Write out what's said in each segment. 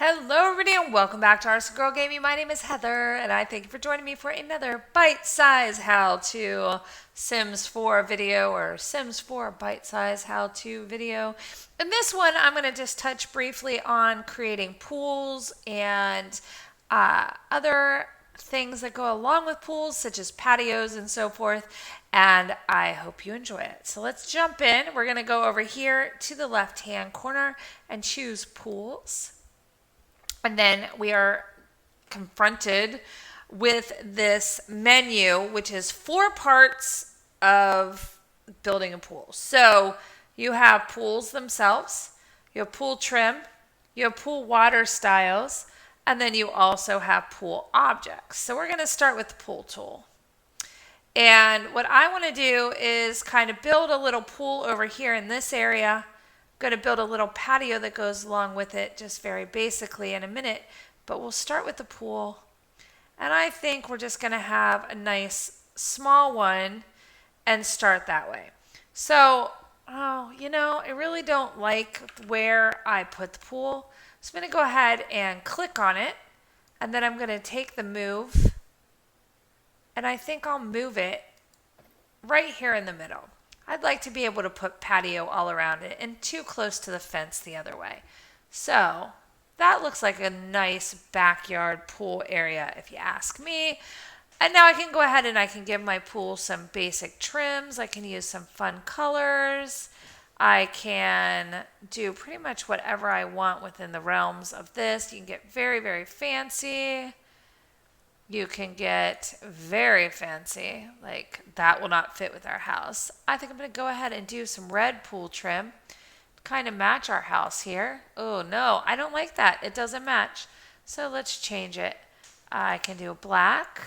Hello everybody and welcome back to Arsen Girl Gaming. My name is Heather and I thank you for joining me for another bite-size how-to Sims 4 video or Sims 4 bite-size how-to video. In this one I'm going to just touch briefly on creating pools and other things that go along with pools such as patios and so forth, and I hope you enjoy it. So let's jump in. We're going to go over here to the left hand corner and choose pools. And then we are confronted with this menu, which is 4 parts of building a pool. So you have pools themselves, you have pool trim, you have pool water styles, and then you also have pool objects. So we're going to start with the pool tool. And what I want to do is kind of build a little pool over here in this area. Going to build a little patio that goes along with it just very basically in a minute, but we'll start with the pool, and I think we're just going to have a nice small one and start that way. So I really don't like where I put the pool, so I'm going to go ahead and click on it, and then I'm going to take the move, and I think I'll move it right here in the middle. I'd like to be able to put patio all around it and too close to the fence the other way. So that looks like a nice backyard pool area if you ask me. And now I can go ahead and I can give my pool some basic trims. I can use some fun colors. I can do pretty much whatever I want within the realms of this. You can get very, very fancy. You can get very fancy, like that will not fit with our house. I think I'm going to go ahead and do some red pool trim, kind of match our house here. Oh no, I don't like that. It doesn't match. So let's change it. I can do black.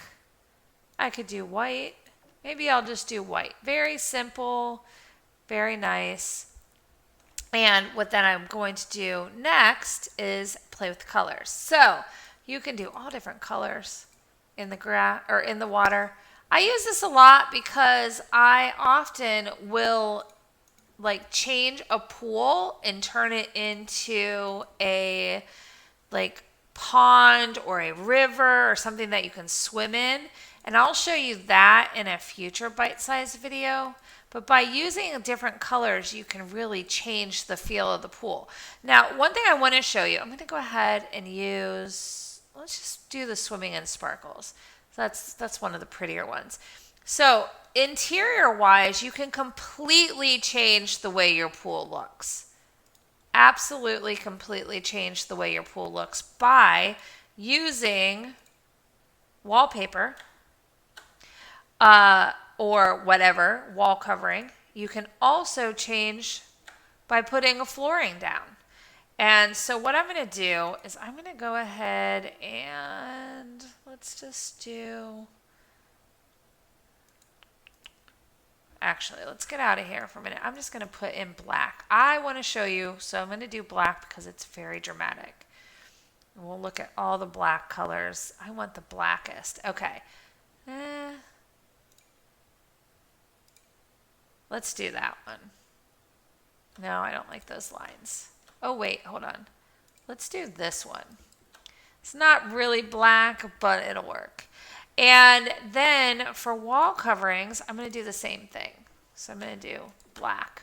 I could do white. Maybe I'll just do white. Very simple, very nice. And what then I'm going to do next is play with the colors. So you can do all different colors in the grass or in the water. I use this a lot because I often will like change a pool and turn it into a like pond or a river or something that you can swim in, and I'll show you that in a future bite-sized video. But by using different colors, you can really change the feel of the pool. Now, one thing I want to show you, I'm going to go ahead and use, let's just do the swimming in sparkles. That's one of the prettier ones. So interior wise, you can completely change the way your pool looks. Absolutely completely change the way your pool looks by using wallpaper or whatever, wall covering. You can also change by putting a flooring down. And so what I'm going to do is I'm going to go ahead and let's just do, actually, let's get out of here for a minute. I'm just going to put in black. I want to show you, so I'm going to do black because it's very dramatic. And we'll look at all the black colors. I want the blackest. Okay. Let's do that one. No, I don't like those lines. Oh, wait, hold on. Let's do this one. It's not really black, but it'll work. And then for wall coverings, I'm going to do the same thing. So I'm going to do black.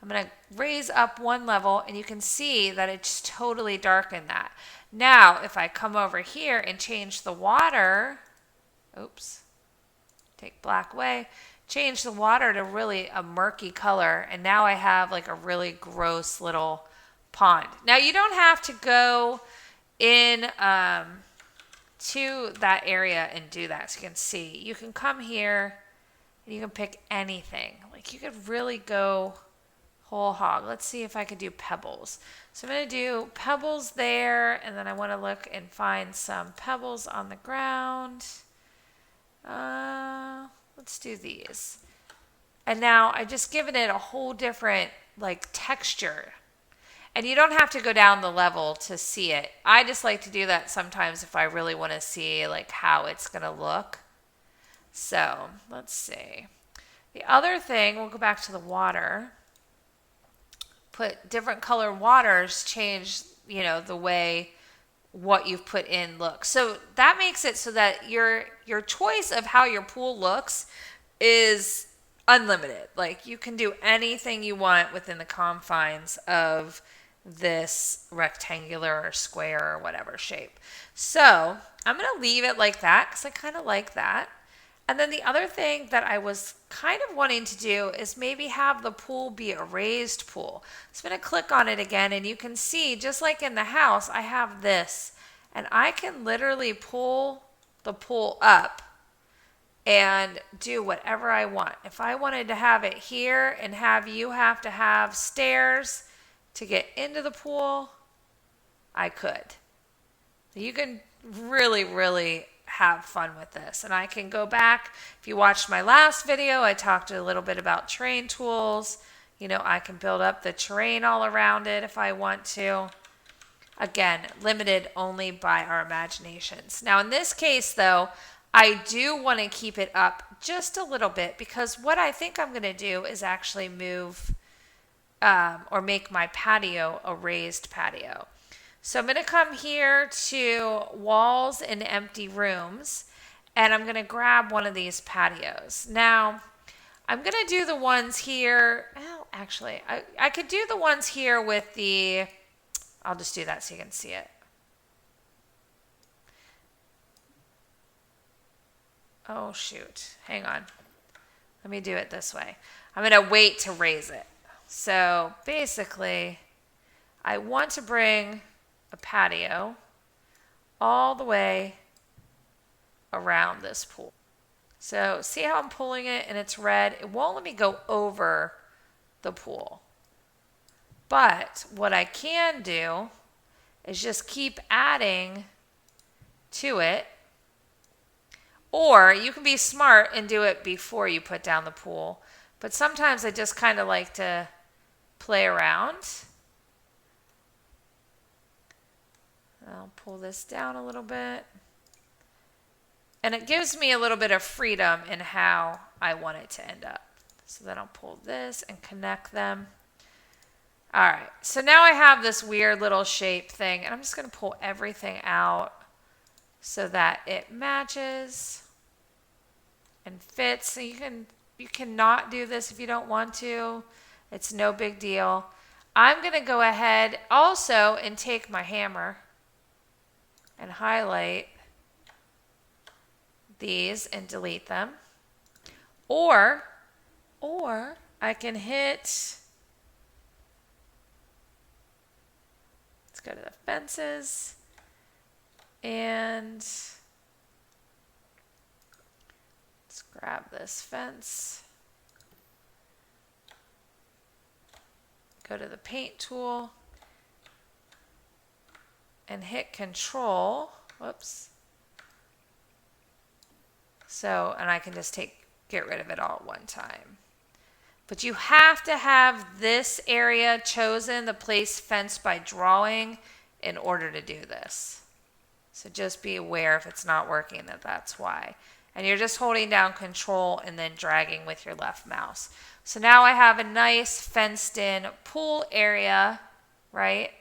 I'm going to raise up one level, and you can see that it's totally darkened that. Now, if I come over here and change the water, oops, take black away, change the water to really a murky color, and now I have like a really gross little pond. Now you don't have to go in to that area and do that. So you can see, you can come here and you can pick anything. Like you could really go whole hog. Let's see if I could do pebbles. So I'm going to do pebbles there, and then I want to look and find some pebbles on the ground. Let's do these. And now I've just given it a whole different like texture. And you don't have to go down the level to see it. I just like to do that sometimes if I really want to see like how it's going to look. So let's see. The other thing, we'll go back to the water. Put different colored waters, change, the way what you've put in looks. So that makes it so that your choice of how your pool looks is unlimited. Like you can do anything you want within the confines of this rectangular or square or whatever shape. So I'm going to leave it like that because I kind of like that. And then the other thing that I was kind of wanting to do is maybe have the pool be a raised pool. So I'm going to click on it again, and you can see, just like in the house, I have this. And I can literally pull the pool up and do whatever I want. If I wanted to have it here and have you have to have stairs to get into the pool, I could. You can really, really have fun with this. And I can go back. If you watched my last video, I talked a little bit about terrain tools. You know, I can build up the terrain all around it if I want to. Again, limited only by our imaginations. Now, in this case, though, I do want to keep it up just a little bit because what I think I'm going to do is actually move or make my patio a raised patio. So I'm going to come here to walls and empty rooms, and I'm going to grab one of these patios. Now, I'm going to do the ones here. Well, actually, I could do the ones here with the, I'll just do that so you can see it. Oh, shoot. Hang on. Let me do it this way. I'm going to wait to raise it. So basically, I want to bring a patio all the way around this pool. So see how I'm pulling it and it's red? It won't let me go over the pool. But what I can do is just keep adding to it. Or you can be smart and do it before you put down the pool. But sometimes I just kind of like to play around. I'll pull this down a little bit. And it gives me a little bit of freedom in how I want it to end up. So then I'll pull this and connect them. All right, so now I have this weird little shape thing, and I'm just going to pull everything out so that it matches and fits. So you cannot do this if you don't want to. It's no big deal. I'm going to go ahead also and take my hammer and highlight these and delete them. Or I can hit, let's go to the fences, and let's grab this fence. Go to the paint tool and hit Control. Whoops. So, and I can just get rid of it all at one time. But you have to have this area chosen, the place fenced by drawing, in order to do this. So just be aware if it's not working that's why. And you're just holding down Control and then dragging with your left mouse. So now I have a nice fenced in pool area, right?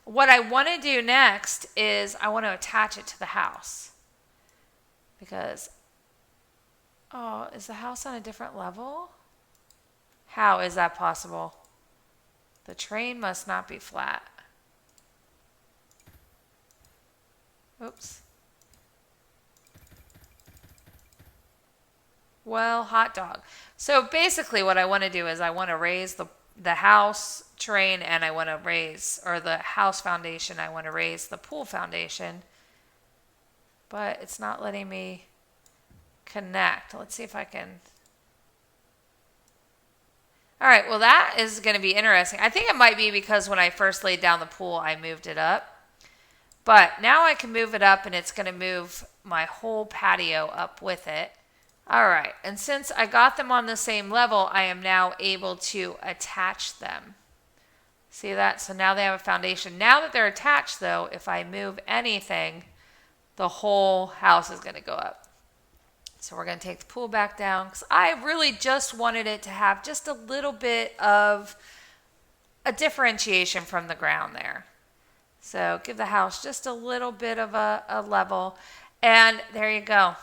What I want to do next is I want to attach it to the house. Because, oh, is the house on a different level? How is that possible? The train must not be flat. Oops. Well, hot dog. So basically what I want to do is I want to raise the house train, and I want to raise, or the house foundation, I want to raise the pool foundation. But it's not letting me connect. Let's see if I can. All right, well, that is going to be interesting. I think it might be because when I first laid down the pool, I moved it up. But now I can move it up, and it's going to move my whole patio up with it. All right, and since I got them on the same level, I am now able to attach them. See that? So now they have a foundation. Now that they're attached, though, if I move anything, the whole house is going to go up. So we're going to take the pool back down because I really just wanted it to have just a little bit of a differentiation from the ground there. So give the house just a little bit of a level. And there you go.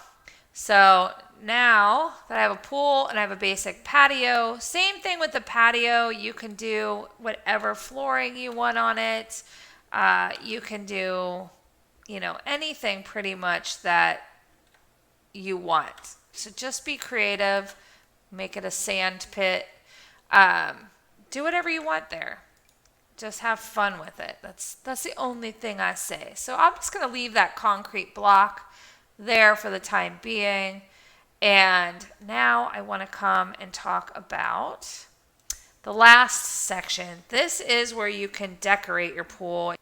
So now that I have a pool and I have a basic patio, same thing with the patio. You can do whatever flooring you want on it. You can do, anything pretty much that you want. So just be creative, make it a sand pit. Do whatever you want there. Just have fun with it. That's the only thing I say. So I'm just going to leave that concrete block there for the time being. And now I want to come and talk about the last section. This is where you can decorate your pool.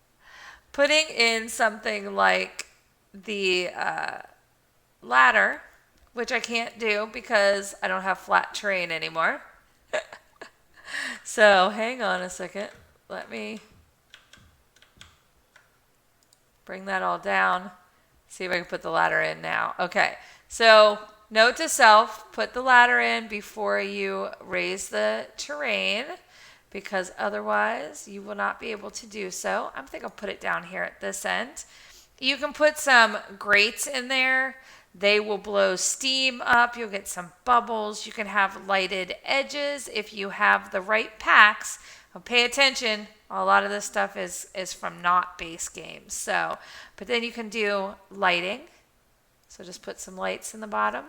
Putting in something like the ladder, which I can't do because I don't have flat terrain anymore. So hang on a second. Let me bring that all down. See if I can put the ladder in now. Okay, so note to self, put the ladder in before you raise the terrain, because otherwise you will not be able to do so. I think I'll put it down here at this end. You can put some grates in there. They will blow steam up. You'll get some bubbles. You can have lighted edges if you have the right packs. Pay attention. A lot of this stuff is from not base games. So, but then you can do lighting. So just put some lights in the bottom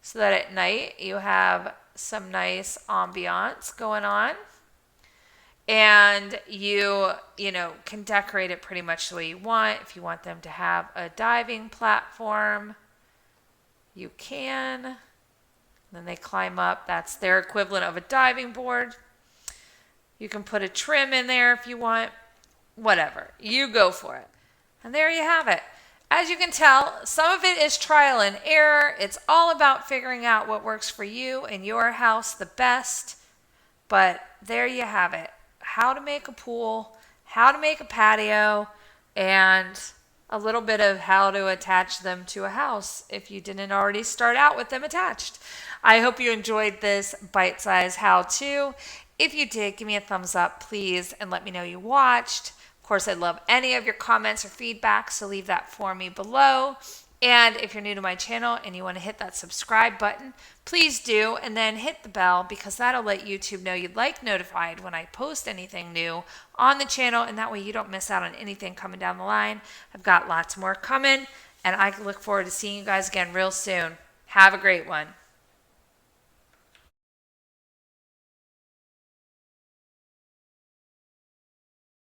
so that at night you have some nice ambiance going on. And you can decorate it pretty much the way you want. If you want them to have a diving platform, you can. Then they climb up. That's their equivalent of a diving board. You can put a trim in there if you want. Whatever. You go for it. And there you have it. As you can tell, some of it is trial and error. It's all about figuring out what works for you and your house the best. But there you have it. How to make a pool, how to make a patio, and a little bit of how to attach them to a house if you didn't already start out with them attached. I hope you enjoyed this bite-sized how-to. If you did, give me a thumbs up, please, and let me know you watched. Of course, I'd love any of your comments or feedback, so leave that for me below. And if you're new to my channel and you want to hit that subscribe button, please do, and then hit the bell, because that'll let YouTube know you'd like notified when I post anything new on the channel, and that way you don't miss out on anything coming down the line. I've got lots more coming, and I look forward to seeing you guys again real soon. Have a great one.